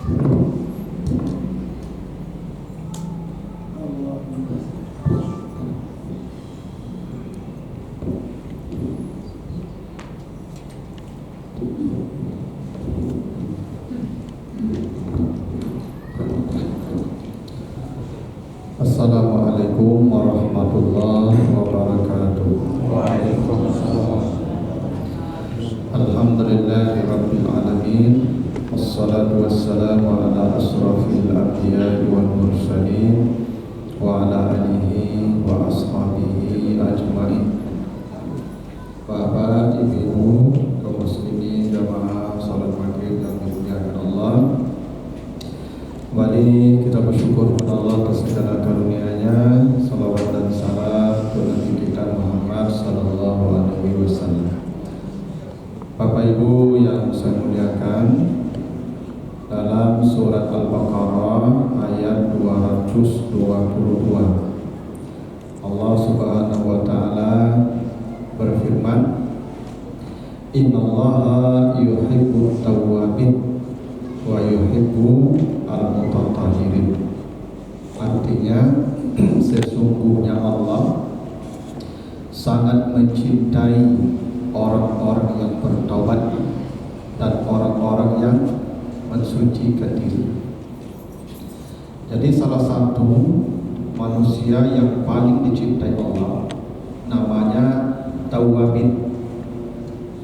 Assalamualaikum warahmatullahi wabarakatuh. Waalaikumsalam. Alhamdulillahi rabbil alamin. Wassalatu wassalamu ala asrafil anbiya'i wal mursalin wa ala alihi wa ashabihi ajmain. Bapak, Ibu, kaum muslimin jamaah salat maghrib yang dimuliakan Allah. Kembali kita bersyukur kepada Allah atas segala karunia-Nya. Salawat dan salam kepada Nabi kita Muhammad sallallahu alaihi wasallam. Bapak Ibu yang saya muliakan, dalam surat Al-Baqarah ayat 222 Allah Subhanahu wa taala berfirman, Innallaha yuhibbut tawwabin wa yuhibbu al-mutatahhirin. Artinya sesungguhnya Allah sangat mencintai orang-orang yang bertaubat dan orang-orang yang mensucikan diri. Jadi salah satu manusia yang paling dicintai Allah namanya tawwabin,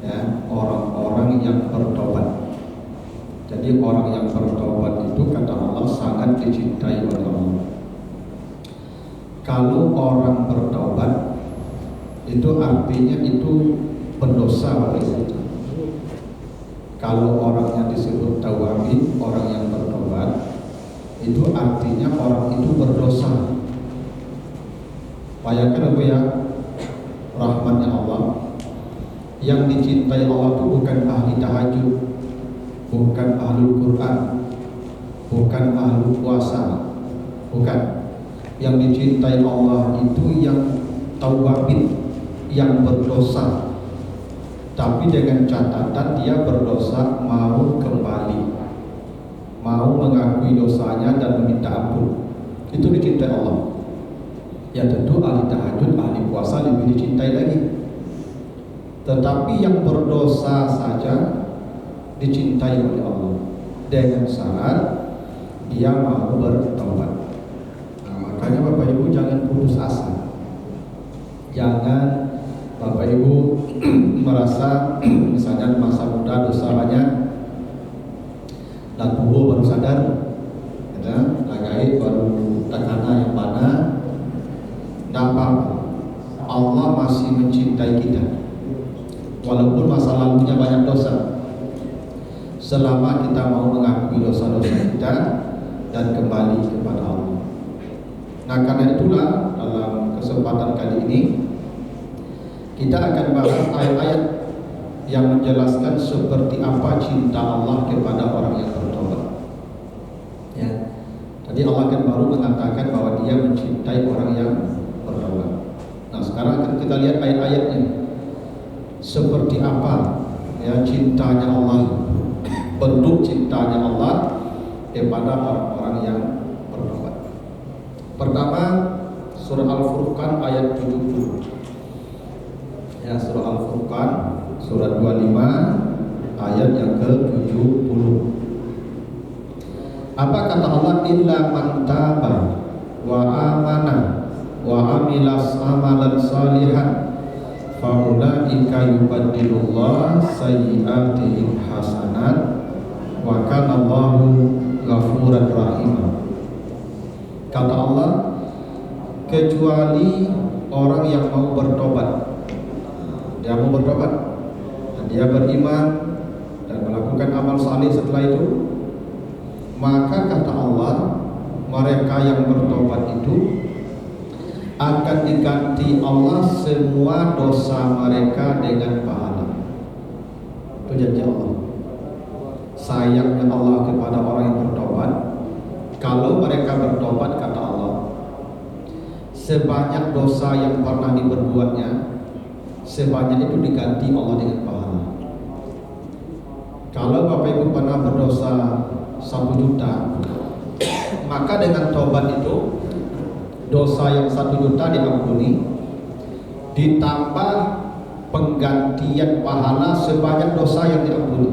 ya, orang-orang yang bertaubat. Jadi orang yang bertobat itu kata Allah sangat dicintai oleh Allah. Kalau orang bertobat itu artinya itu berdosa oleh Allah. Kalau orang yang disebut tawabin, orang yang bertobat, itu artinya orang itu berdosa. Bayangkan apa ya, rahmatnya Allah. Yang dicintai Allah itu bukan ahli tahajud, bukan ahlul Quran, bukan ahlul puasa, bukan. Yang dicintai Allah itu yang tawabin, yang berdosa, tapi dengan catatan dia berdosa mau kembali, mau mengakui dosanya dan meminta ampun. Itu dicintai Allah. Ya tentu ahli tahajud, ahli puasa lebih dicintai lagi. Tetapi yang berdosa saja dicintai oleh Allah dengan syarat dia mau bertobat. Nah, makanya Bapak Ibu jangan putus asa. Jangan Bapak Ibu merasa misalnya masa muda dosa banyak, dan tubuh baru sadar, ya, lagai baru tekana yang mana, tidak apa-apa. Allah masih mencintai kita, walaupun masa lalunya banyak dosa. Selama kita mau mengakui dosa-dosa kita dan kembali kepada Allah. Nah, karena itulah dalam kesempatan kali ini kita akan bahas ayat-ayat yang menjelaskan seperti apa cinta Allah kepada orang yang bertobat. Ya, tadi Allah kan baru mengatakan bahwa Dia mencintai orang yang bertobat. Nah, sekarang akan kita lihat ayat-ayatnya. Seperti apa ya cintanya Allah, bentuk cintanya Allah kepada orang-orang yang bertobat. Pertama, surah Al-Furqan ayat 70. Ya, surah Al-Furqan surat 25 ayat yang ke-70. Apa kata Allah? Illa man taba wa amana wa amila amalan salihan faulaika yubaddilullah sayyi'atihim hasanat wa kana Allahu ghafuran rahim. Kata Allah, kecuali orang yang mau bertobat. Dia mau bertobat dan dia beriman dan melakukan amal saleh setelah itu, maka kata Allah, mereka yang bertobat itu akan diganti Allah semua dosa mereka dengan pahala. Itu janji Allah. Sayangnya Allah kepada orang yang bertobat, kalau mereka bertobat kata Allah, sebanyak dosa yang pernah diperbuatnya, sebanyak itu diganti Allah dengan pahala. Kalau Bapak Ibu pernah berdosa 1 juta, maka dengan tobat itu dosa yang 1 juta diampuni, ditambah penggantian pahala sebanyak dosa yang diampuni.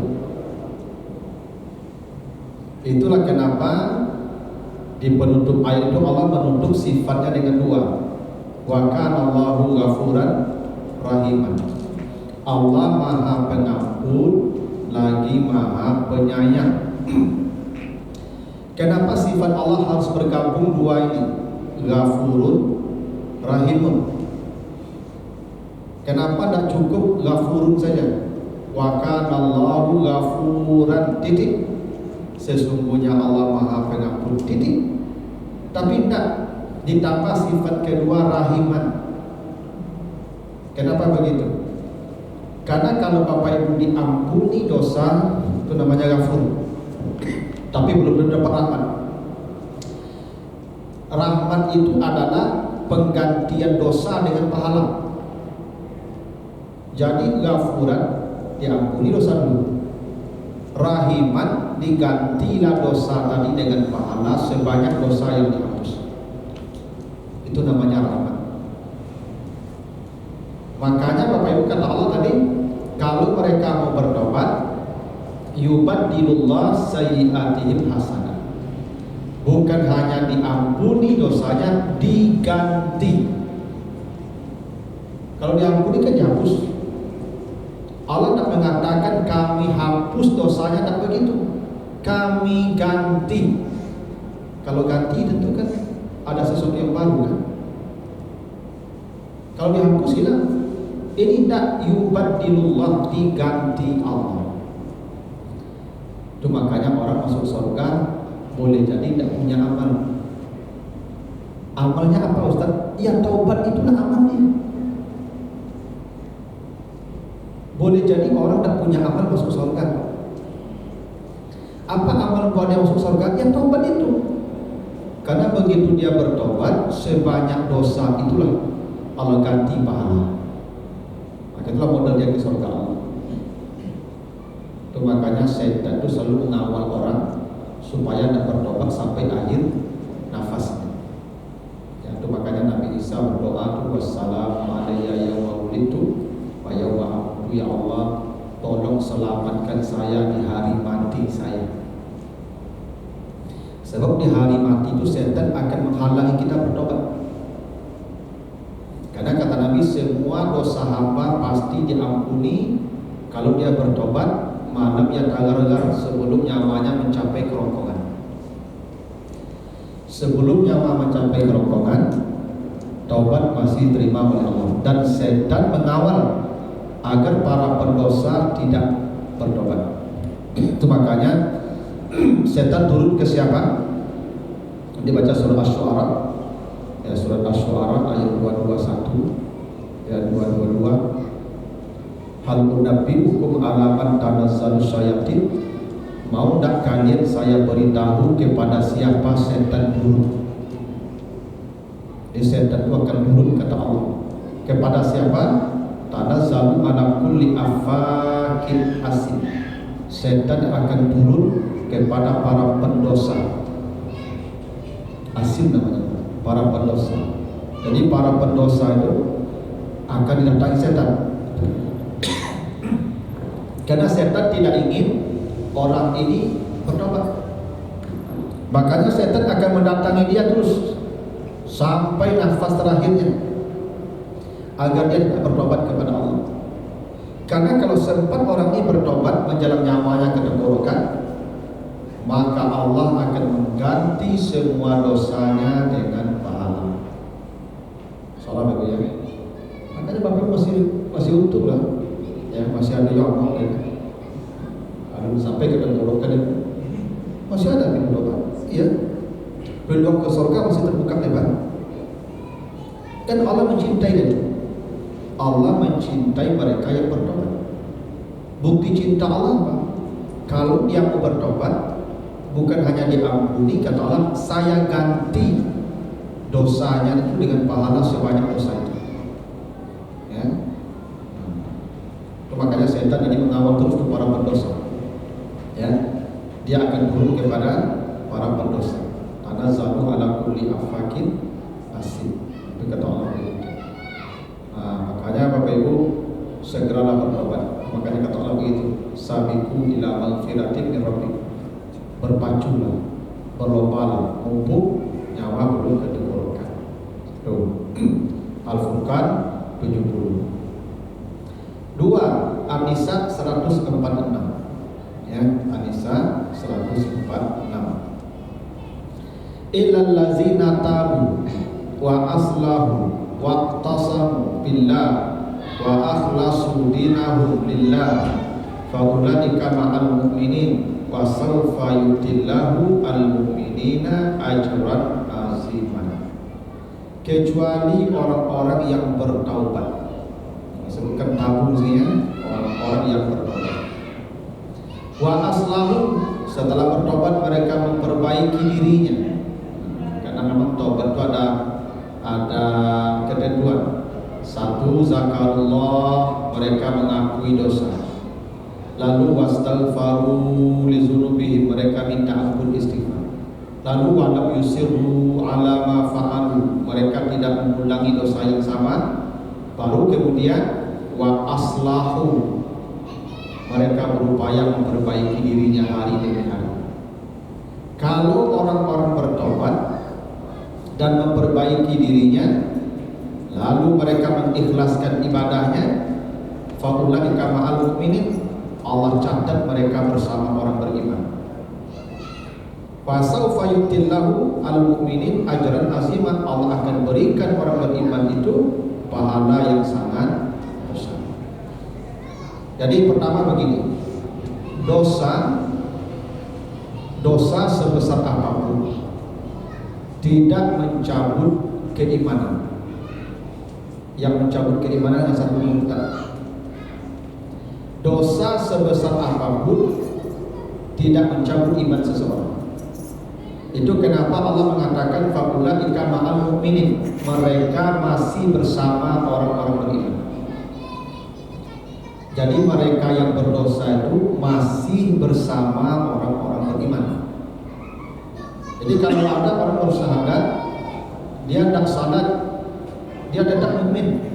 Itulah kenapa di penutup ayat itu Allah menutup sifatnya dengan 2. Wa kana Allahu ghafuran rahiman. Allah Maha Pengampun lagi Maha Penyayang. Kenapa sifat Allah harus bergabung 2 ini? Ghafurun, Rahimun. Kenapa tidak cukup Ghafurun saja? Wa kana Allahu ghafuran titik. Sesungguhnya Allah Maha Pengampun titik. Tapi tidak ditambah sifat kedua Rahiman. Kenapa begitu? Karena kalau Bapak Ibu diampuni dosa itu namanya ghafur, tapi belum dapat rahmat. Rahmat itu adalah penggantian dosa dengan pahala. Jadi ghafuran diampuni dosa dulu, rahiman digantilah dosa tadi dengan pahala sebanyak dosa yang dihapus. Itu namanya rahmat. Makanya Bapak Ibu kata Allah tadi, kalau mereka mau bertobat, yubaddilullah sayyi'atihim hasanah. Bukan hanya diampuni dosanya, diganti. Kalau diampuni kan dihapus. Allah tak mengatakan kami hapus dosanya, tak begitu. Kami ganti. Kalau ganti tentu kan ada sesuatu yang baru kan. Kalau dihapus hilang. Ini tak yubaddilullah, diganti Allah. Itu makanya orang masuk surga boleh jadi tidak punya amal. Amalnya apa Ustaz? Ya taubat itulah amalnya. Boleh jadi orang tak punya amal masuk surga. Apa amal buat dia masuk surga? Ya taubat itu. Karena begitu dia bertobat, sebanyak dosa itulah Allah ganti pahala. Itulah modal dia ke surga Allah. Itu makanya setan itu selalu mengawal orang supaya tidak bertobat sampai akhir nafasnya. Ya, itu makanya Nabi Isa berdoa tuh wassalamu alayya yauma wulidtu wa yauma amutu, ya Allah tolong selamatkan saya di hari mati saya. Sebab di hari mati itu setan akan menghalangi kita bertobat. Karena kata Nabi, semua dosa hamba pasti diampuni kalau dia bertobat malam yang agar-agar sebelum nyawanya mencapai kerongkongan. Sebelum nyawa mencapai kerongkongan, taubat masih terima oleh Allah. Dan setan mengawal agar para pendosa tidak bertobat. Itu makanya setan turun ke siapa? Dibaca surah Asy-Syu'ara. Ya, surat Asy-Syu'ara ayat 221 ya 222. Hal unabbiukum alaman tanazzalus syayatin. Mau tak kalian saya beritahu kepada siapa setan turun? Di setan itu akan turun kata Allah. Kepada siapa? Tanazzalu ala kulli afakin asim. Setan akan turun kepada para pendosa. Asim namanya, para pendosa. Jadi para pendosa itu akan didatangi setan. Karena setan tidak ingin orang ini bertobat. Makanya setan akan mendatangi dia terus sampai nafas terakhirnya agar dia tidak bertobat kepada Allah. Karena kalau sempat orang ini bertobat menjelang nyawanya ke tenggorokan, maka Allah akan mengganti semua dosanya dengan pahala. Salam Bapak ya. Makanya Bapak masih untung lah, ya masih ada yang ngomong ya. Aduh sampai ke tenggorokan itu masih ada yang bertobat. Iya. Peluang ke surga masih terbuka lebar. Dan Allah mencintai itu. Allah mencintai mereka yang bertobat. Bukti cinta Allah apa? Kalau dia mau bertobat, bukan hanya diampuni, kata Allah, saya ganti dosanya itu dengan pahala sebanyak dosa itu. Ya. Makanya setan ini mengawal terus para pendosa. Ya. dia akan buruk kepada para pendosa. Tanazzalu ala kulli afakin asim. Itu kata Allah begitu. Makanya Bapak Ibu segeralah bertobat. Makanya kata Allah begitu, sabiqu ila magfiratin min rabbikum. Berpaculah, berlombalah, mumpung nyawa belum ketenggorokan. Tuh. Al-Furqan 70. 2. An-Nisa 146. Ya, An-Nisa 146. Illal ladzina tabu wa aslahu wa tasamu billah wa akhlasu dinahum lillah fa ulaika ma'al mu'minin wa sawfa yutillahu al-mu'minina ajran aziman. Kecuali orang-orang yang bertaubat. Disebutkan tabu ya, orang-orang yang bertobat. Wa aslahu, setelah bertobat mereka memperbaiki dirinya. Karena memang taubat itu ada ketentuan. Satu, zakarullah, mereka mengakui dosa. Lalu wastaghfaru li dzunubihim, mereka minta ampun istighfar. Lalu walam yusirru ala ma fa'alu, mereka tidak mengulangi dosa yang sama. Baru kemudian wa aslahu, mereka berupaya memperbaiki dirinya hari demi hari. Kalau orang-orang bertobat dan memperbaiki dirinya, lalu mereka mengikhlaskan ibadahnya, faulaika ma'al mu'minin, Allah catat mereka bersama orang beriman. Fasaufa yutillahu al-mu'minin ajran aziman, Allah akan berikan orang beriman itu pahala yang sangat besar. Jadi pertama begini, dosa sebesar apapun tidak mencabut keimanan. Yang mencabut keimanan yang satu murtad. Dosa sebesar apapun tidak mencabut iman seseorang. Itu kenapa Allah mengatakan faulaika ma'al mu'minin, mereka masih bersama orang-orang beriman. Jadi mereka yang berdosa itu masih bersama orang-orang beriman. Jadi kalau ada orang bersyahadat, dia tidak salat, dia tetap mukmin.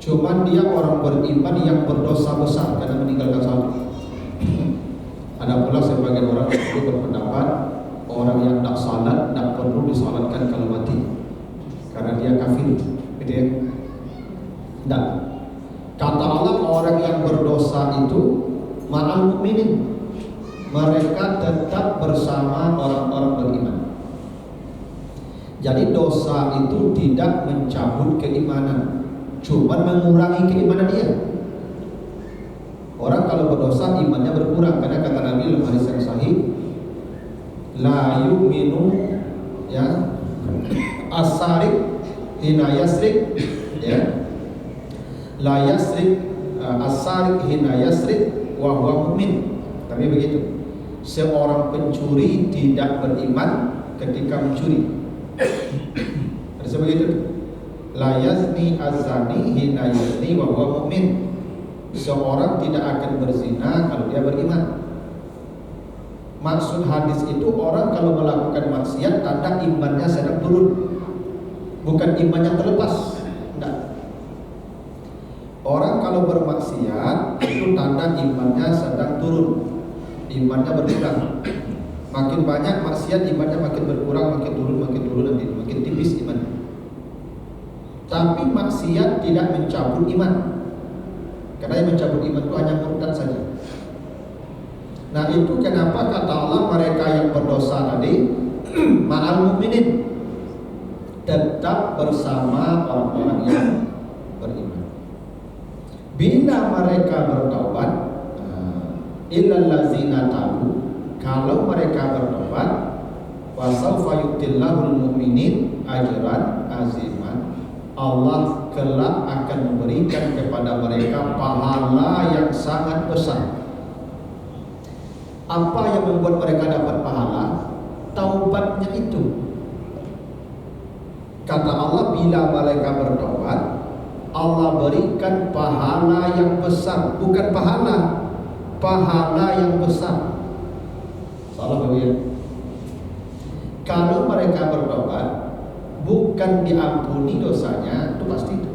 Cuman dia orang beriman yang berdosa besar karena meninggalkan salat. Ada pula sebagian orang itu berpendapat orang yang tak salat tak perlu disalatkan kalau mati karena dia kafir, gitu ya. Tidak. Kata Allah, orang yang berdosa itu ma'al mu'minin, mereka tetap bersama orang-orang beriman. Jadi dosa itu tidak mencabut keimanan, cuma mengurangi keimanan dia. Orang kalau berdosa imannya berkurang, karena kata Nabi dalam hadis yang sahih, la yu'minu ya as-sarik hina yasrik, ya, la yasrik as-sarik hina yasrik wa huwa mu'min. Tapi begitu, seorang pencuri tidak beriman ketika mencuri. Ada sebegitu, la yazni az-zani hina yazni wa huwa mu'min. Seorang tidak akan berzina kalau dia beriman. Maksud hadis itu, orang kalau melakukan maksiat tanda imannya sedang turun, bukan imannya terlepas. Tidak. Orang kalau bermaksiat itu tanda imannya sedang turun, imannya berkurang. Makin banyak maksiat imannya makin berkurang, makin turun, nanti makin tipis imannya. Tapi maksiat tidak mencabut iman, karena yang mencabut iman itu hanya murtad saja. Nah itu kenapa kata Allah mereka yang berdosa tadi ma'al mu'minin, tetap bersama orang-orang yang beriman. Bila mereka bertobat, illal ladzina tabu, kalau mereka bertobat, wa sawfa yu'tillahul mu'minin ajran aziman, Allah kelak akan memberikan kepada mereka pahala yang sangat besar. Apa yang membuat mereka dapat pahala? Taubatnya itu. Kata Allah, bila mereka bertobat, Allah berikan pahala yang besar. Bukan pahala yang besar. Salah ya. Kalau mereka bertobat, bukan diampuni dosanya, itu pasti itu.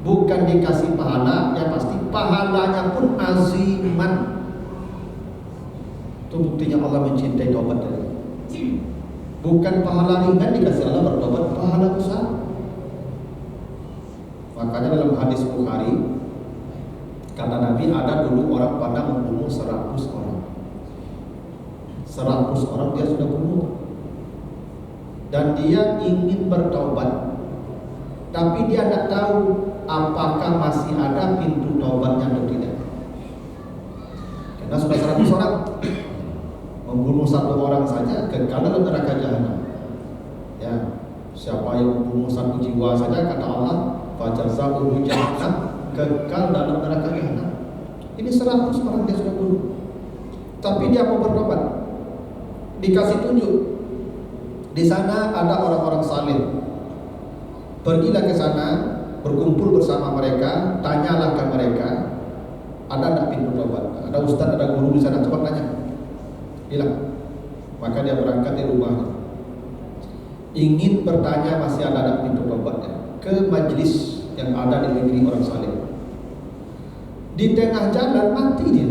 Bukan dikasih pahala, yang pasti pahalanya pun aziman. Itu buktinya Allah mencintai taubat tadi. Bukan pahala ringan dikasih Allah bertobat, pahala besar. Makanya dalam hadis Bukhari, kata Nabi, ada dulu orang pada membunuh 100 orang. 100 orang dia sudah bunuh. Dan dia ingin bertaubat, tapi dia tidak tahu apakah masih ada pintu taubatnya atau tidak. Karena sudah 100 orang, membunuh 1 orang saja kekal dalam neraka jahanam. Ya, siapa yang membunuh 1 jiwa saja, kata Allah, fajazaohu jahannam, kekal dalam neraka jahanam. Ini 100 orang dia sudah bunuh, tapi dia mau bertobat. Dikasih tunjuk, di sana ada orang-orang saleh. Pergilah ke sana, berkumpul bersama mereka, tanyalah ke mereka, ada tak pintu tobat? Ada ustaz, ada guru di sana, coba tanya. Bilang. Maka dia berangkat di rumahnya, ingin bertanya masih ada tak pintu tobatnya, ke majlis yang ada di negeri orang saleh. Di tengah jalan mati dia.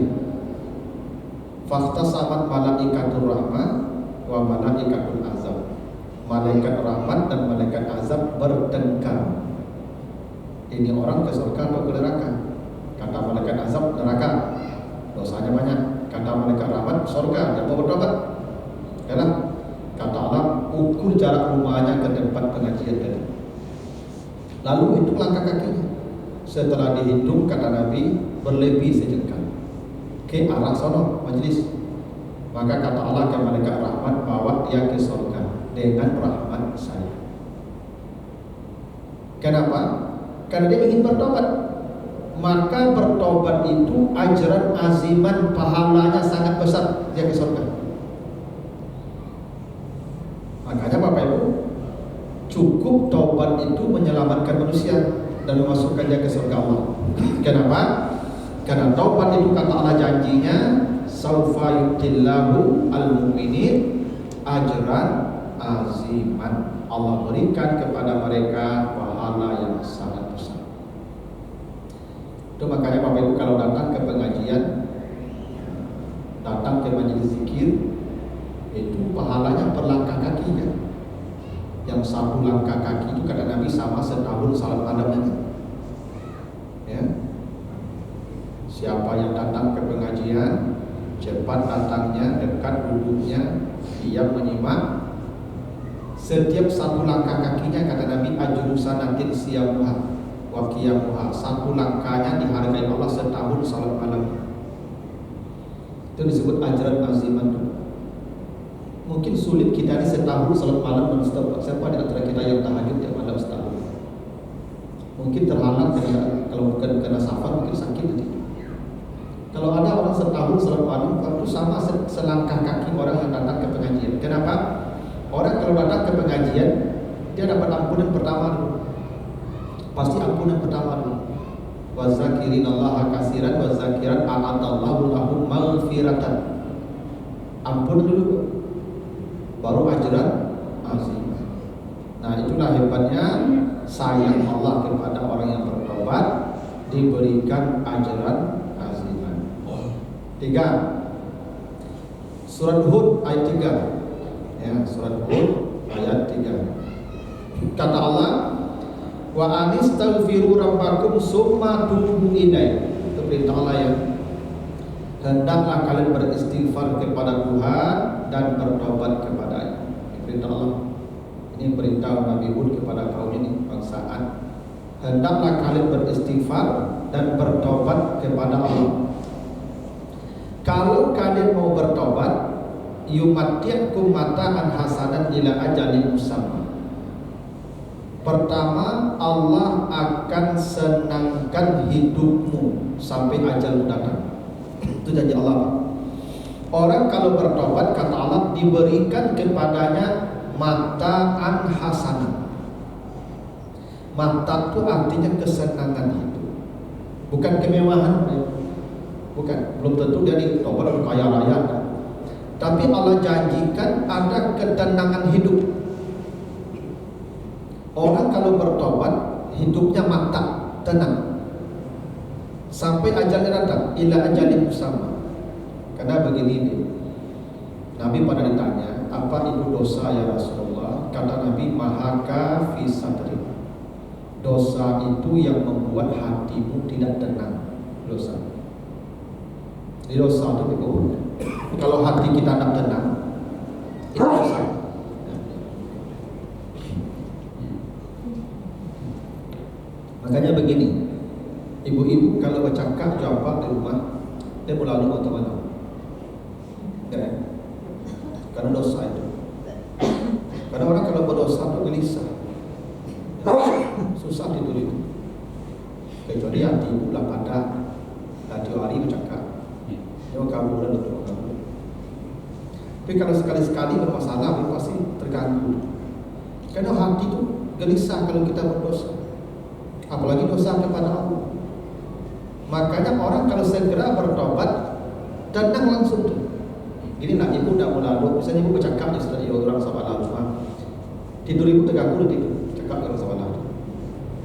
Fahtasamat malaikatur rahmah wa malaikatul azab. Malaikat rahmat dan malaikat azab bertengkar. Ini orang ke surga atau ke neraka? Kata malaikat azab, neraka, dosanya banyak. Kata malaikat rahmat, surga, dia mau bertobat. Dalam kata Allah, ukur jarak rumahnya ke tempat pengajian tadi. Lalu itu langkah kakinya. Setelah dihitung, kata Nabi, berlebih sejengkal ke arah sono majlis. Maka kata Allah ke malaikat rahmat, bawa dia ke surga dengan rahmat saya. Kenapa? Karena dia ingin bertobat. Maka bertobat itu ajaran aziman, pahalanya sangat besar, dia ke surga. Makanya Bapak Ibu, cukup taubat itu menyelamatkan manusia dan memasukkan dia ke surga Allah. Kenapa? Karena taubat itu kata Allah janjinya, saufa yu'tillahu al-mu'minin ajran aziman. Allah berikan kepada mereka pahala yang sangat besar. Itu makanya Bapak Ibu kalau datang ke pengajian, datang ke majelis zikir, itu pahalanya per langkah kakinya. Yang 1 langkah kaki itu kata Nabi sama setahun salat malamnya. Ya. Siapa yang datang ke pengajian, cepat datangnya, dekat duduknya, dia menyimak. Setiap 1 langkah kakinya kata Nabi ajru sanatin siyamuha wa qiyamuha. 1 langkahnya dihargai Allah setahun salat malam. Itu disebut ajran aziman. Mungkin sulit kita ini setahun salat malam non-stop. Siapa di antara kita yang tahajud tiap malam setahun? Mungkin terhalang kalau bukan kena safar, mungkin sakit nanti. Kalau ada orang setahun salat malam, itu sama selangkah kaki orang yang datang ke pengajian. Kenapa? Orang kalau datang ke pengajian, dia dapat ampunan pertama dulu. Pasti ampunan pertama dulu. Wa zakirinallaha katsiran wa zakiran a'adallahu lahum maghfiratan. Ampun dulu, baru ajran azim. Nah, itulah hebatnya sayang Allah kepada orang yang bertobat, diberikan ajran aziman. 3. Surat Hud ayat 3. Ya, surat Hud ayat 3. Kata Allah, wa anistaghfiru rabbakum summa tubu ilaihi. Itu perintah Allah ya. Hendaklah kalian beristighfar kepada Tuhan dan bertobat kepada-Nya. Ini perintah Allah. Ini perintah Nabi Hud kepada kaum ini, bangsa Ad. Hendaklah kalian beristighfar dan bertobat kepada Allah. Kalau kalian mau bertobat, yumatti'kum mata'an hasanan ila ajalin musamma. Pertama, Allah akan senangkan hidupmu sampai ajalmu datang. Itu janji Allah. Orang kalau bertobat, kata Allah, diberikan kepadanya mata'an hasanah. Mata itu artinya kesenangan hidup, bukan kemewahan. Bukan, belum tentu dia ditobat kaya raya. Tapi Allah janjikan ada ketenangan hidup. Orang kalau bertobat hidupnya mantap, tenang sampai ajalnya datang, ila ajalin bersama. Karena begini nih, Nabi pada ditanya, apa itu dosa ya Rasulullah? Kata Nabi, mahaka fi sadri. Dosa itu yang membuat hatimu tidak tenang. Dosa. Di dosa itu begitu. Kalau hati kita tidak tenang, itu dosa. Makanya begini, ibu-ibu kalau bercakap jawab di rumah, dia mau lalu atau mana? Ya, karena dosa itu. Karena orang kalau berdosa itu gelisah, susah tidur itu. Kecuali hati ibu lah pada hati hari bercakap, dia kabur dan betul kabur. Tapi kalau sekali-sekali bermasalah, itu pasti terganggu. Karena hati itu gelisah kalau kita berdosa. Apalagi dosa kepada Allah. Makanya orang kalau segera bertobat, tenang langsung tuh. Gini nak, ibu dah mau lalu, misalnya ibu bercakap ya sudah orang sama lalu, tidur ibu terganggu tidur, cakap orang sama lalu.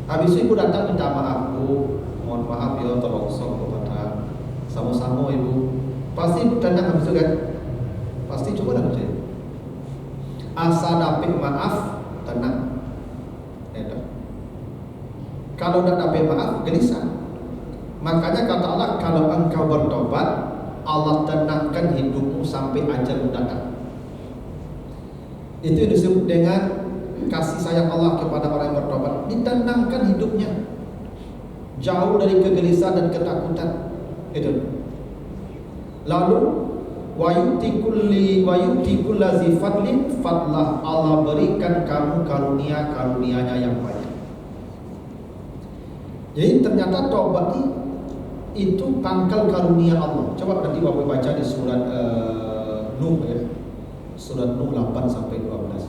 Habis itu ibu datang minta maaf, bu, mohon maaf ya, tolong sok kepada sama-sama ibu. Pasti ibu tenang habis itu kan, pasti coba dah percaya. Asal dapat maaf, tenang. Kalau tidak dapat maaf, gelisah. Makanya kata Allah, kalau engkau bertobat, Allah tenangkan hidupmu sampai ajalmu datang. Itu disebut dengan kasih sayang Allah kepada orang yang bertobat. Ditenangkan hidupnya, jauh dari kegelisahan dan ketakutan. Itu. Lalu wa yu'ti kulli fadlin fadlah. Allah berikan kamu karunia-karunianya yang banyak. Jadi ternyata taubat itu pangkal karunia Allah. Coba nanti Bapak baca di surat Nuh ya. Surat Nuh 8 sampai 12.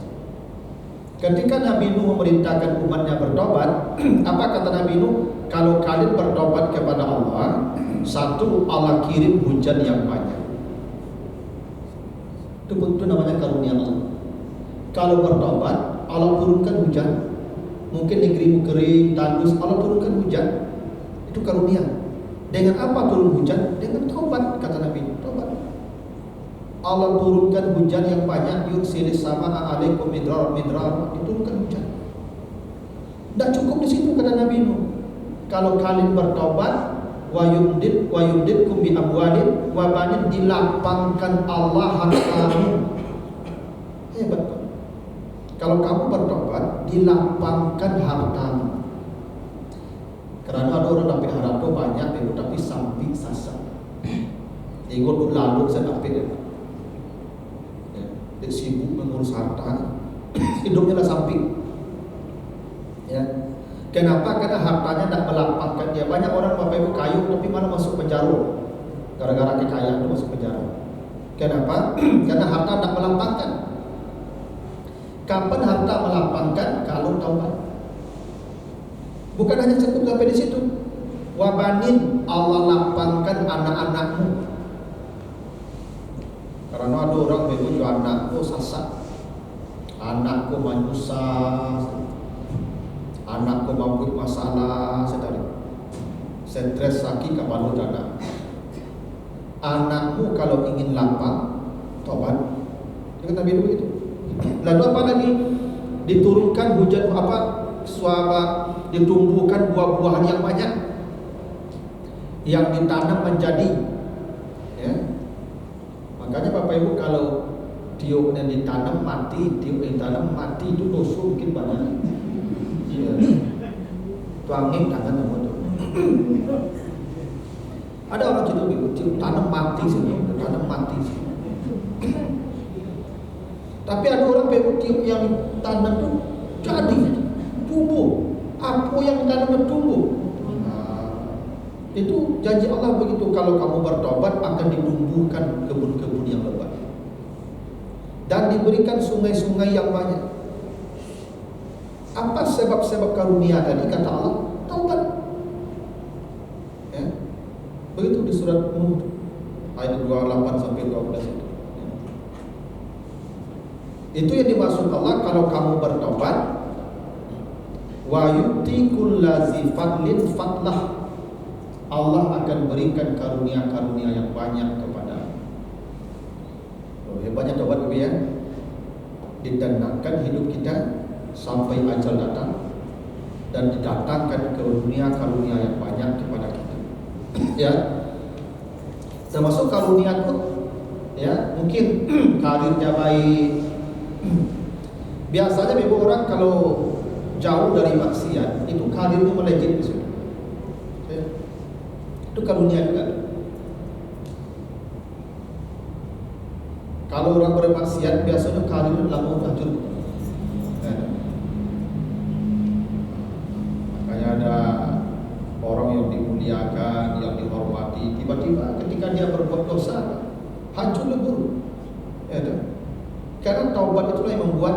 Ketika Nabi Nuh memerintahkan umatnya bertobat, apa kata Nabi Nuh? Kalau kalian bertobat kepada Allah, satu, Allah kirim hujan yang banyak. Itu namanya karunia Allah. Kalau bertobat, Allah turunkan hujan. Mungkin negerimu kering, tandus, Allah turunkan hujan. Itu karunia. Dengan apa turun hujan? Dengan taubat, kata Nabi. Taubat. Allah turunkan hujan yang banyak. Yursilis sama'a alaikum midrar. Diturunkan hujan. Tidak cukup di situ, kata Nabi Nuh. Kalau kalian bertaubat, wa yumdidkum bi amwalin wa banin, dilapangkan Allah hartamu. Hebat. Kalau kamu bertobat, dilapangkan hartamu. Karena ada orang dapat harta banyak, tapi sampai sasak. Ikut lalu saya dapat. Dia sibuk mengurus harta, hidupnya dah sampai. Ya. Kenapa? Karena hartanya tidak melapangkan dia. Banyak orang Bapak Ibu kayu, tapi malah masuk penjara. Gara-gara kekayaan itu masuk penjara. Kenapa? Karena harta tidak melapangkan. Kapan harta melapangkan? Kalau taubat. Bukan hanya cukup sampai di situ. Wabanin, Allah lapangkan anak-anakmu. Karena ada orang begitu, anakku sasak, anakku manusia, anakku mampu masalah, stres sakit kapan dana. Anakmu kalau ingin lapang, taubat. Jangan Nabi begitu. Lalu apa lagi? Diturunkan hujan ditumbuhkan buah-buahan yang banyak yang ditanam menjadi, ya. Makanya Bapak Ibu kalau tiup yang ditanam mati, itu dosa mungkin banyak. Ya. Tuangin tangan sama itu. Ada orang tiup tanam mati sih. Tapi ada orang tiup yang tanam itu jadi tumbuh. Apa yang ditanam tumbuh. Itu janji Allah begitu. Kalau kamu bertobat akan ditumbuhkan kebun-kebun yang lebat dan diberikan sungai-sungai yang banyak. Apa sebab-sebab karunia tadi? Kata Allah, taubat. Ya. Begitu di surat Nuh ayat 28 sampai 12 itu. Ya. Itu yang dimaksud Allah kalau kamu bertobat. Wa yu'ti kullazi fadlin fadlah. Allah akan berikan karunia-karunia yang banyak kepada. Hebatnya tobat ya. Didandakan hidup kita sampai ajal datang dan didatangkan karunia-karunia yang banyak kepada kita. Ya. Termasuk karunia itu ya, mungkin karirnya baik. Biasanya ibu orang kalau jauh dari maksiat itu karirnya melejit di situ. Ya. Itu karunia juga. Kalau orang bermaksiat biasanya karirnya langsung hancur. Ya. Makanya ada orang yang dimuliakan, yang dihormati, tiba-tiba ketika dia berbuat dosa hancur lebur. Ya, karena taubat itulah yang membuat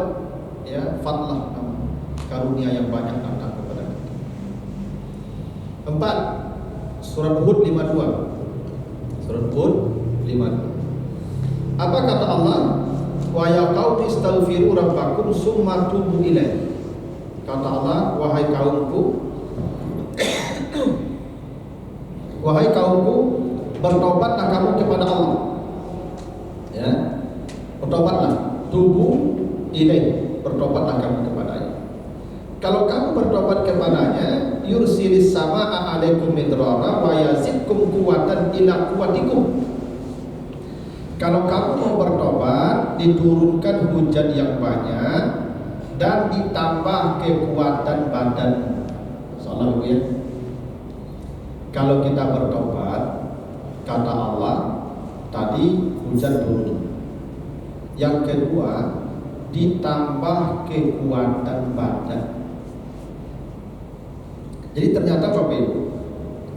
ya fadlah, karunia yang banyak datang kepada kita. 4. Surat Hud 52. Surat Hud 52. Apa kata Allah? Wa ya qaumi istaghfiru rabbakum summa tubu ilaihi. Kata Allah, wahai kaumku, wahai kaumku, bertobatlah kamu kepada Allah. Ya. Bertobatlah, tubu ilaihi, bertobatlah kamu kepadanya. Kalau kamu bertobat kepadanya, yursilis samaa alaikum midrara wa yazidkum quwwatan ila quwwatikum. Kalau kamu mau bertobat, diturunkan hujan yang banyak dan ditambah kekuatan badan. Soalnya ya. Kalau kita bertobat, kata Allah, tadi hujan turun. Yang kedua, ditambah kekuatan badan. Jadi ternyata Bapak Ibu,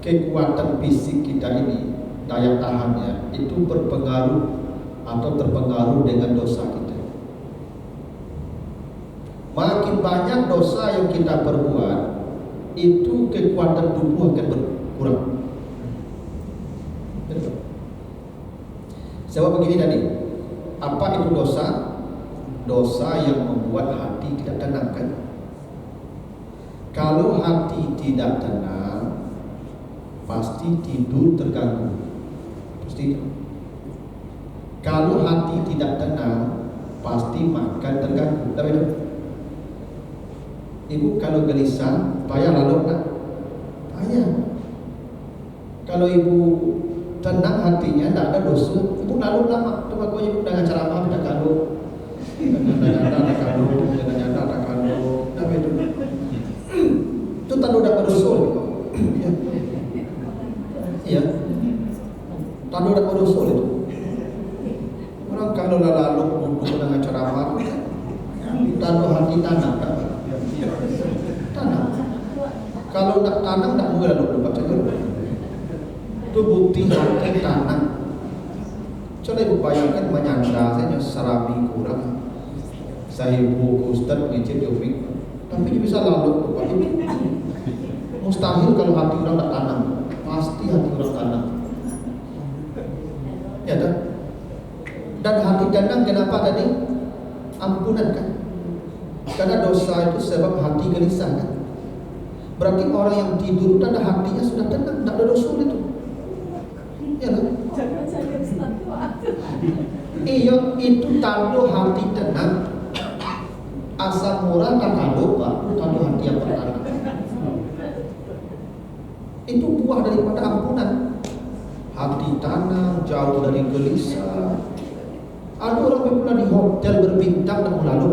kekuatan fisik kita ini, daya tahannya itu berpengaruh atau terpengaruh dengan dosa kita. Makin banyak dosa yang kita perbuat, itu kekuatan tubuh akan berkurang. Betul. Sebab begini tadi, apa itu dosa? Dosa yang membuat hati tidak tenang kan? Kalau hati tidak tenang, pasti tidur terganggu. Pasti. Kalau hati tidak tenang, pasti makan terganggu. Tapi ibu kalau gelisah, payah lalu nak? Payah. Kalau ibu tenang hatinya, tidak ada dosa, ibu lalu lama. Coba kau ibu dengan ceramah tidak kalau, dengan nyata tak kalau, tapi itu tanda udah berdosa. Iya. Tanda udah berdosa itu. Orang kalau lalu duduk dengan ceramah, tanda hati tanam tak? Tanam. Kalau tak tanam tak boleh lalu baca Quran. Itu bukti hati tanam. Coba ibu bayangkan menyandar saja serami kurang. Saya ibu Ustaz ngecek Jofik, tapi dia bisa lalu Bapak Ibu. Mustahil kalau hati orang tak tanam. Pasti hati orang tanam. Ya tak? Dan hati tenang kenapa tadi? Ampunan kan? Karena dosa itu sebab hati gelisah kan? Berarti orang yang tidur dan hatinya sudah tenang, tidak ada dosa itu. Ya kan? Iya, itu tanda hati tenang. Asam murah tak kalau Pak, tanda hati yang bertanam. Itu buah daripada ampunan. Hati tenang, jauh dari gelisah. Ada orang yang pernah di hotel berbintang dan lalu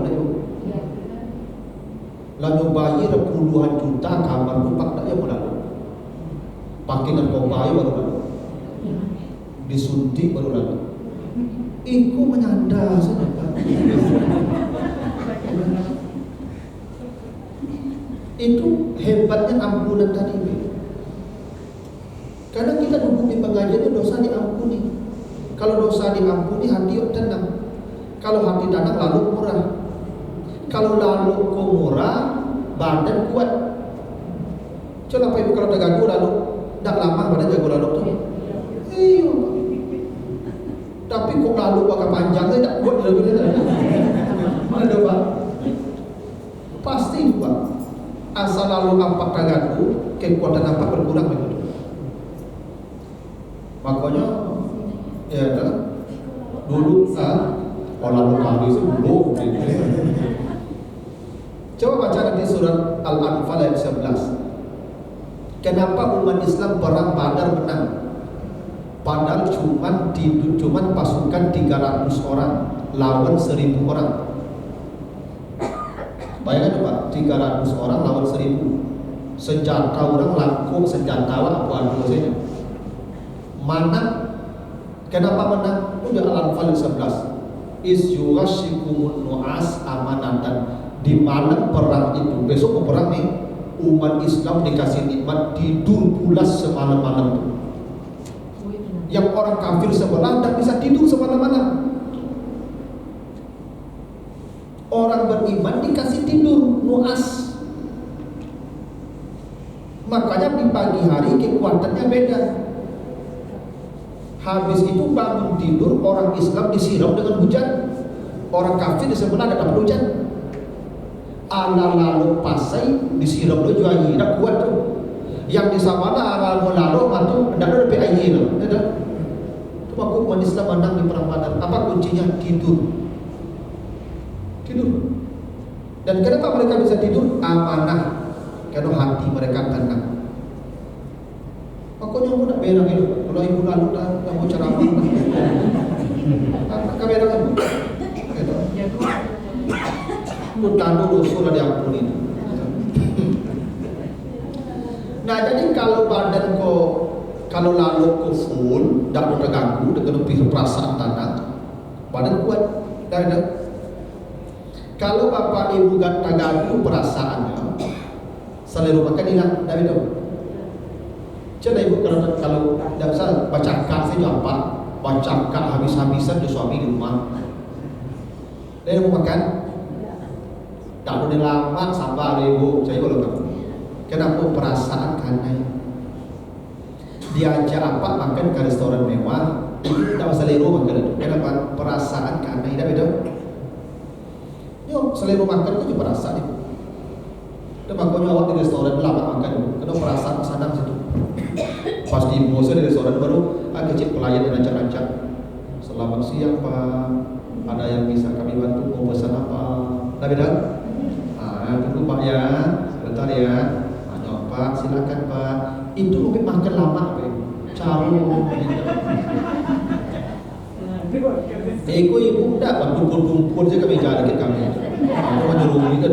lalu bayar puluhan juta kamar lupa tak yang lalu. Pakai narkoba baru lalu. Disuntik baru lalu. Iku menyandar saja. Itu hebatnya ampunan tadi. Karena kita duduk di pengajian itu dosa diampuni. Kalau dosa diampuni hati tenang. Kalau hati tenang lalu murah. Kalau lalu murah badan kuat. Coba Bapak Ibu kalau terganggu lalu tak lama badan jago lalu tuh. Iya. Tapi kok lalu pakai panjang saya tak kuat lalu. Ada Pak? Pasti Pak. Asal lalu apa tanganku, kekuatan apa berkurang begitu. Makanya ya dah dulu lalu kali itu dulu. Coba baca nanti surat Al-Anfal ayat 11. Kenapa umat Islam perang Badar menang? Padahal cuman pasukan 300 orang lawan 1000 orang. Bayangkan Pak, 300 orang lawan 1000. Senjata orang langkung, senjata apa saja. Mana? Kenapa menang? Udah Al-Anfal 11. Is yughashikumun nu'as amanatan. Di malam perang itu, besok mau perang nih, umat Islam dikasih nikmat tidur pulas semalam-malam. Yang orang kafir sebelah tak bisa tidur semalam-malam. Orang beriman dikasih tidur nuas. Makanya di pagi hari kekuatannya beda. Habis itu bangun tidur, orang Islam disiram dengan hujan. Orang kafir di sebelah ada dapat hujan. Ala lalu pasai disiram dulu juga air, dah kuat tu. Yang di sana ala lalu matu dah ada lebih air tu. Ada. Tu aku umat Islam menang di perang Badar. Apa kuncinya? Tidur. Tidur. Dan kenapa mereka bisa tidur? Amanah. Karena hati mereka tenang. Pokoknya aku nak berang itu. Kalau ibu lalu dah mau ceramah. Kau berang ibu. Mutano dosa dah diampuni. Nah jadi kalau badan kalau lalu kau full, tak terganggu dengan lebih perasaan tanah, badan kuat. Dah ada. Kalau bapak ibu tak terganggu perasaannya, selalu makan hilang, dah ada. Jadi ibu kalau tak bisa baca kak saya apa, baca kak habis-habisan je suami di rumah. Dia mau makan. Tak boleh lama sabar ibu, saya boleh tahu. Kenapa perasaan kanai? Diajak apa makan ke restoran mewah, tak selera makan. Kenapa perasaan kanai? Dah beda. Yo selera makan tu je perasaan itu. Dan makanya awak di restoran lama makan, kena perasaan senang situ. Pas di bosan di restoran baru, kecil pelayan yang rancang-rancang. Selamat siang Pak, ada yang bisa kami bantu mau pesan apa? Dah beda. Tunggu Pak ya, sebentar ya. Ada Pak, silakan Pak. Itu mungkin makan lama, caru. Eko ibu tak waktu kumpul je kami jalan dekat kami. Aku menyuruh ni kan.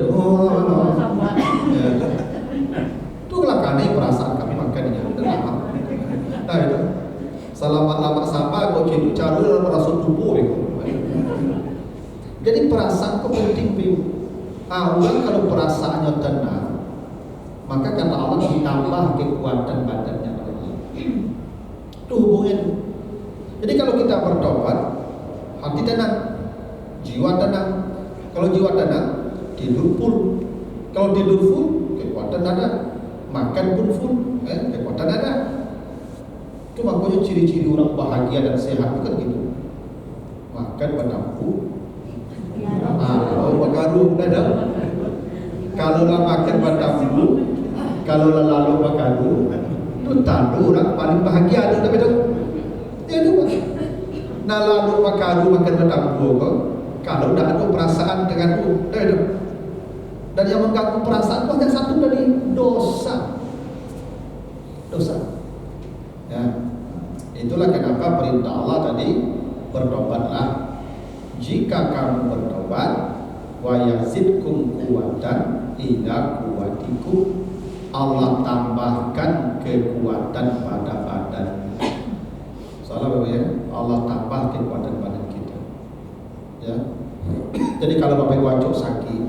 Tu lah kanai perasaan kami makan ni dah lama. Dah itu. Selamat lama sampai kau cedu caru dalam rasa tubuh itu. Jadi perasaan kau penting piu. Orang kalau perasaannya tenang, maka kata Allah ditambah kekuatan badannya lagi. Itu hubungan. Jadi kalau kita bertobat, hati tenang, jiwa tenang. Kalau jiwa tenang, tidur full. Kalau tidur full, kekuatan ada. Makan pun full, kekuatan ada. Itu makanya ciri-ciri orang bahagia dan sehat bukan gitu. Makan berdampu. Oh, bakaru ada. Kalau lah makan berdampu, kalau lah lalu bakaru, itu tanda orang paling bahagia ada betul. Ya itu Pak. Nah lalu bakaru makan berdampu kok. Kalau dah ada perasaan dengan dah itu. Dan yang mengganggu perasaan itu hanya satu dari dosa. Dosa. Ya. Itulah kenapa perintah Allah tadi bertobatlah. Jika kamu bertobat, wa yazidkum quwwatan ila quwwatikum, Allah tambahkan kekuatan pada badan. Salah Bapak ya, Allah tambah kekuatan badan kita. Ya. Jadi kalau Bapak wajib sakit,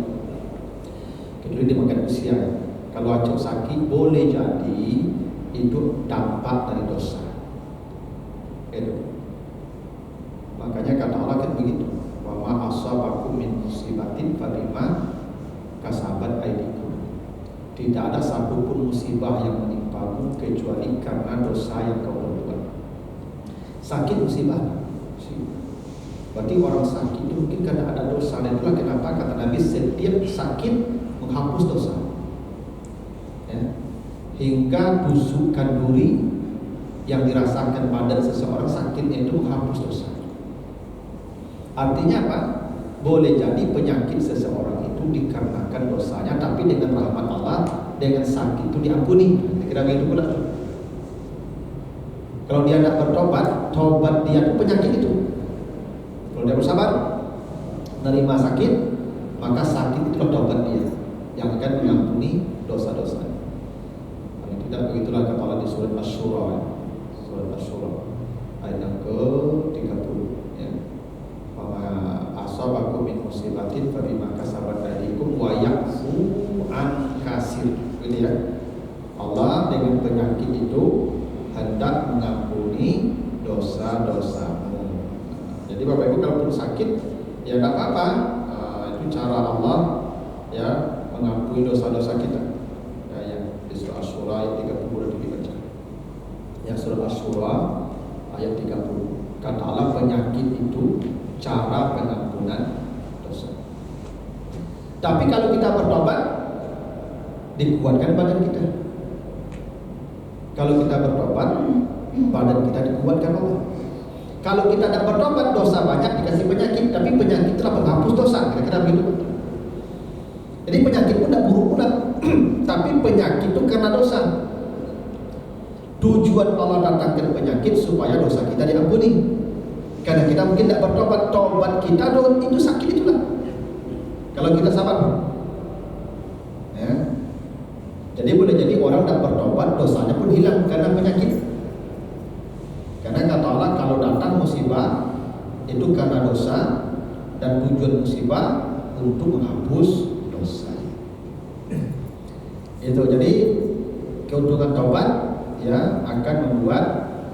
kecuali dia makan usia ya. Kalau wajib sakit boleh jadi itu dampak dari dosa. Itu. Makanya kata Allah kan begitu. Wa ma asabakum min musibatin fabima kasabat aydikum. Tidak ada satupun musibah yang menimpamu kecuali karena dosa yang kau perbuat. Sakit musibah. Berarti orang sakit itu mungkin karena ada dosa, dan itulah kenapa kata Nabi setiap sakit menghapus dosa. Ya. Hingga tusukan duri yang dirasakan badan seseorang sakitnya itu menghapus dosa. Artinya apa? Boleh jadi penyakit seseorang itu dikarenakan dosanya, tapi dengan rahmat Allah, dengan sakit itu diampuni. Kira-kira begitu pula. Kalau dia tidak bertobat, tobat dia itu penyakit itu. Kalau dia bersabar, menerima sakit, maka sakit itu tobat dia yang akan mengampuni dosa-dosa. Kalau tidak, begitulah kata Allah di surat Asy-Syura, surat Asy-Syura ayat yang ke-30. Ya. Asabakum min musibatin fa bima kasabat aydikum wa ya'fu an kasir. Gitu ya. Allah dengan penyakit itu hendak mengampuni dosa-dosamu. Jadi Bapak Ibu kalau perlu sakit, ya tidak apa-apa. Itu cara Allah ya mengampuni dosa-dosa kita. Ya, yang di surah Asy-Syura ayat 30 sudah dibaca. Ya, surah Asy-Syura ayat 30. Kata Allah penyakit itu cara pengampunan dosa. Tapi kalau kita bertobat, dikuatkan badan kita. Kalau kita bertobat, badan kita dikuatkan Allah. Kalau kita tidak bertobat, dosa banyak dikasih penyakit, tapi penyakit telah menghapus dosa. Kira-kira begitu. Jadi penyakit pun tidak buruk pula, tapi penyakit itu karena dosa. Tujuan Allah datangkan penyakit supaya dosa kita diampuni. Karena kita mungkin tidak bertobat, tobat kita itu sakit itulah. Kalau kita sabar, ya. Jadi boleh jadi orang tidak bertobat, dosanya pun hilang karena penyakit. Karena kata Allah kalau datang musibah itu karena dosa, dan tujuan musibah untuk menghapus dosa. Itu jadi keuntungan taubat ya akan membuat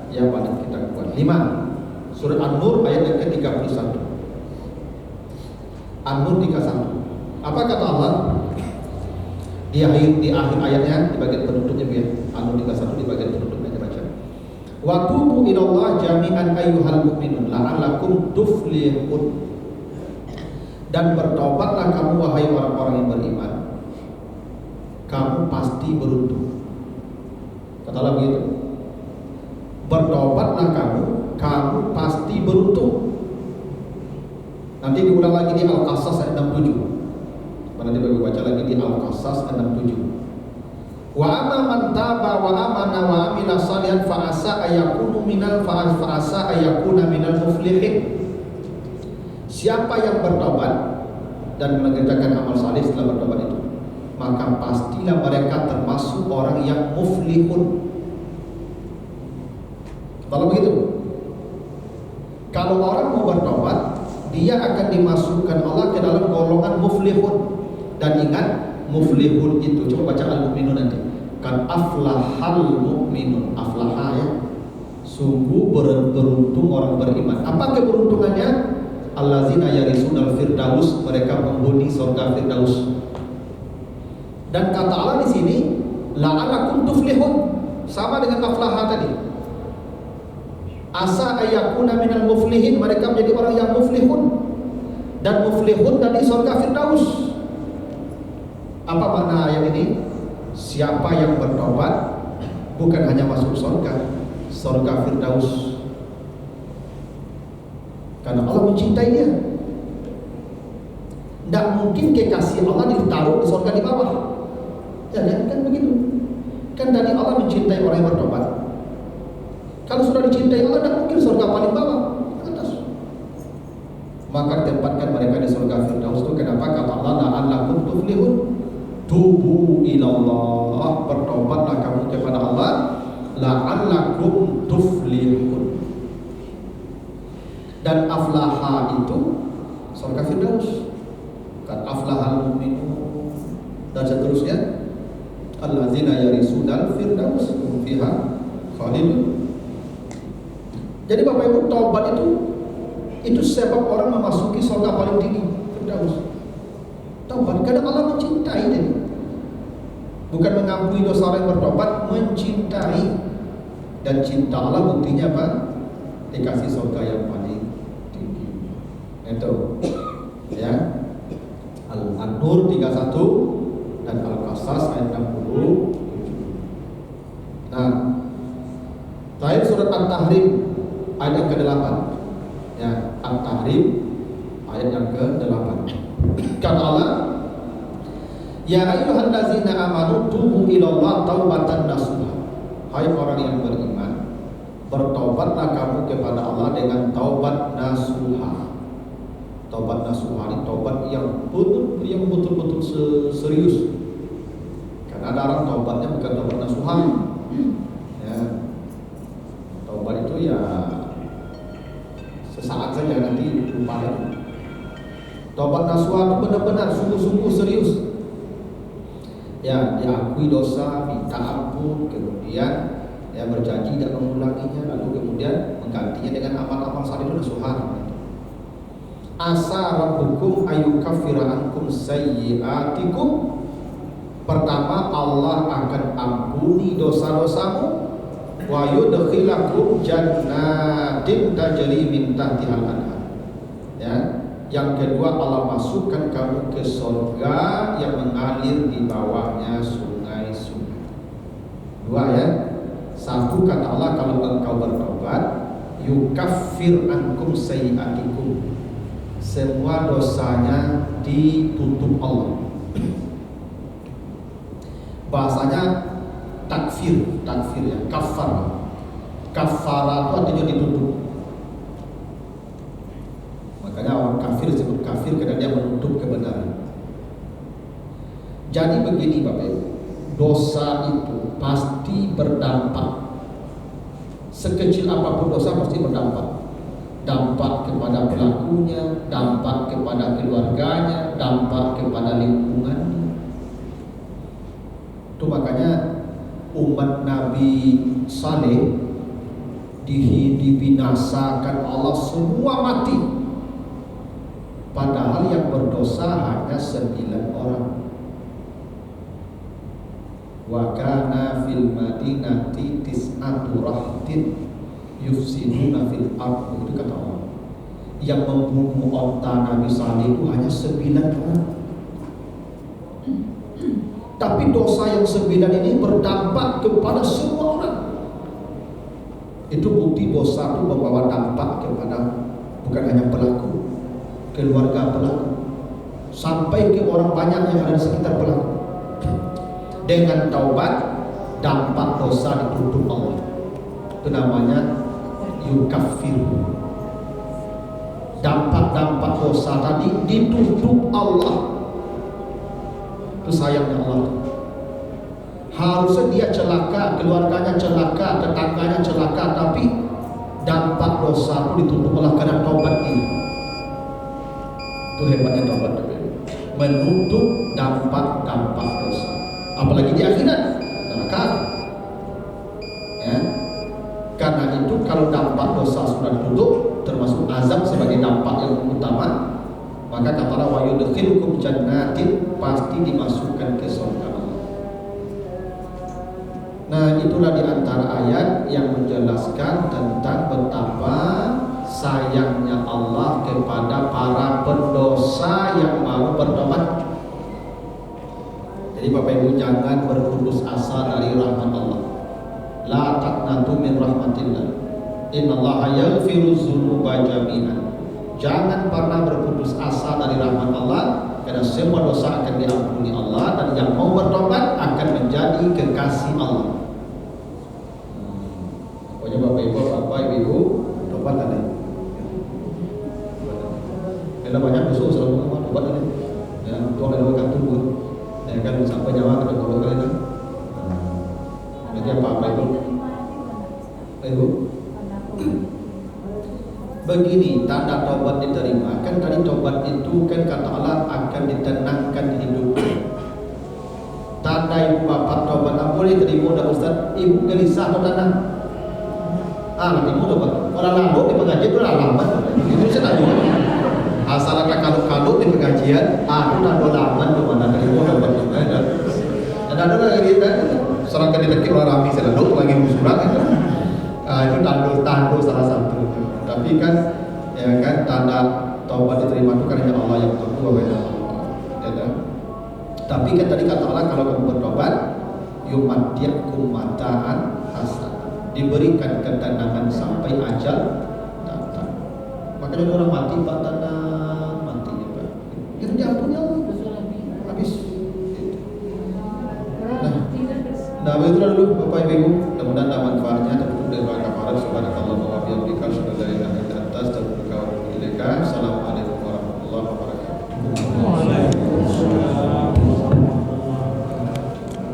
ya badan kita kuat. 5. Surah An-Nur ayat yang ke-31. An-Nur 31. Apa kata Allah? Di akhir ayatnya, di bagian penutupnya ya. An-Nur 31 di bagian penutupnya baca. Wa tubu ilallah jami'an ayyuhal mu'minun la'allakum tuflihun. Dan bertobatlah kamu wahai orang-orang yang beriman. Kamu pasti beruntung. Kata Allah begitu. Bertobatlah kamu pasti beruntung. Nanti diulang lagi di Al-Qasas ayat 67. Nanti bagi baca lagi di Al-Qasas 67. Wa amma man taba wa amana wa amila shalihan fa asa ayakunu minal muflihin. Siapa yang bertobat dan mengerjakan amal saleh setelah bertobat itu, maka pastilah mereka termasuk orang yang muflihun. Kalau begitu, kalau orang mau bertobat, dia akan dimasukkan Allah ke dalam golongan muflihun. Dan ingat, muflihun itu, coba baca Al-Mu'minun nanti. Kan aflahal mu'minun, aflaha ya. Sungguh beruntung orang beriman. Apa keberuntungannya? Allazina yarisunal firdaus, mereka penghuni surga firdaus. Dan kata Allah di sini, la'alakum tuflihun, sama dengan aflaha tadi. Asa ayakuna minal muflihin, mereka menjadi orang yang muflihun. Dan muflihun tadi surga firdaus. Apa makna ayat ini? Siapa yang bertobat bukan hanya masuk surga firdaus, karena Allah mencintai dia. Tidak mungkin kekasih Allah ditaruh di surga di bawah. Ya kan begitu. Kan tadi Allah mencintai orang yang bertobat. Kalau sudah dicintai Allah, tidak mungkin surga paling bawah, atas. Maka tempatkan mereka di surga firdaus itu. Kenapa? Kata Allah, la'allakum tuflihun. Tubu ilallah, bertobatlah kamu kepada Allah, la'allakum tuflihun. Dan aflaha itu surga firdaus. Kan aflahal mu'minun dan seterusnya. Allazina yarisunal firdaus hum fiha khalidun. Jadi Bapak Ibu, taubat itu sebab orang memasuki surga paling tinggi, firdaus. Taubat karena Allah mencintai dia. Bukan mengampuni dosa orang yang bertobat, mencintai. Dan cinta Allah buktinya apa? Dikasih surga yang paling tinggi. Itu ya. Al-Nur 31 dan Al-Qasas ayat 67. Nah, terakhir surat At-Tahrim ayat yang ke-8. Ya, At-Tahrim ayat yang ke-8. Kata Allah, ya ayyuhallazina amanu tubu ilallah taubatan nasuha. Hai orang yang beriman, bertobatlah kamu kepada Allah dengan taubat nasuha. Taubat nasuha ini taubat yang betul-betul serius. Karena ada orang taubatnya bukan taubat nasuha. Ya. Taubat itu ya sesaat saja nanti lupa lagi. Taubat nasuha itu benar-benar sungguh-sungguh serius. Ya, diakui dosa, minta ampun, kemudian ya berjanji tidak mengulanginya, lalu kemudian menggantinya dengan amal-amal saleh nasuha. Asa rabbukum ayyukaffira ankum sayyi'atikum. Pertama, Allah akan ampuni dosa-dosamu, wa yudkhilakum jannatin tajri min tahtihal anhar. Ya. Yang kedua, Allah masukkan kamu ke surga yang mengalir di bawahnya sungai-sungai. Dua ya. Satu, kata Allah, kalau engkau bertobat, yukaffir ankum sayyi'atikum. Semua dosanya ditutup Allah. Bahasanya takfir ya, kafar. Kafara itu artinya ditutup. Makanya orang kafir disebut kafir karena dia menutup kebenaran. Jadi begini Bapak Ibu, dosa itu pasti berdampak. Sekecil apapun dosa pasti berdampak. Dampak kepada pelakunya, dampak kepada keluarganya, dampak kepada lingkungannya. Itu makanya umat Nabi Saleh dibinasakan Allah semua mati. Padahal yang berdosa hanya 9 orang. Wa kana fil madinati tis'atu rahtin yufsiduna fil ardh. Itu kata Allah. Yang membunuh onta Nabi Saleh itu hanya 9 orang. Tapi dosa yang 9 ini berdampak kepada semua orang. Itu bukti dosa itu membawa dampak kepada bukan hanya pelaku, keluarga pelaku, sampai ke orang banyak yang ada di sekitar pelaku. Dengan taubat, dampak dosa ditutup Allah. Itu namanya yukaffir. Dampak-dampak dosa tadi ditutup Allah. Itu sayangnya Allah. Harusnya dia celaka, keluarganya celaka, tetangganya celaka, tapi dampak dosa itu ditutup Allah karena taubat ini. Itu hebatnya taubat, menutup dampak-dampak dosa. Apalagi di akhirat, neraka. Ya. Karena itu kalau dampak dosa sudah ditutup, termasuk azab sebagai dampak yang utama, maka kata Allah, wa yudkhilukum jannatin, pasti dimasukkan ke surga Allah. Nah, itulah di antara ayat yang menjelaskan tentang betapa sayangnya Allah kepada para pendosa yang mau bertobat. Jadi Bapak Ibu jangan berputus asa dari rahmat Allah. La taqnatu min rahmatillah. Innallaha yaghfiru dzunuba jami'an. Jangan pernah berputus asa dari rahmat Allah, karena semua dosa akan diampuni Allah, dan yang mau bertobat akan menjadi kekasih Allah. Pokoknya Bapak Ibu, tobat ada. Ada banyak besok selalu tobat ada. Ya, Tuhan ada kartu buat. Ya kan sampai nyawa kena golok kali itu. Jadi apa Ibu? Ibu. Begini tanda taubat diterima. Kan tadi taubat itu kan kata Allah akan ditenangkan hidup. Tanda ibu bapak taubat tak boleh terima dah Ustaz. Ibu gelisah atau tenang? Nanti ibu taubat. Orang lalu di pengajian itu alamat. Itu saya tahu. Asal ada kalau di pengajian, itu tanda alamat tu mana dari ibu taubat. Ada lagi kita. Serang kali lagi orang ramai selalu lagi musuran. Itu tanda salah satu. Tapi kan ya kan tanda taubat diterima itu karena Allah yang tunggu ya kan? Tapi kan tadi kata Allah kalau kamu bertobat yumatiakum mataan hasan, diberikan ketenangan sampai ajal datang. Makanya ada orang mati Pak tenang matinya Pak. Itu diampuni Allah. Habis. Nah itu dulu Bapak Ibu, mudah-mudahan ada manfaatnya dan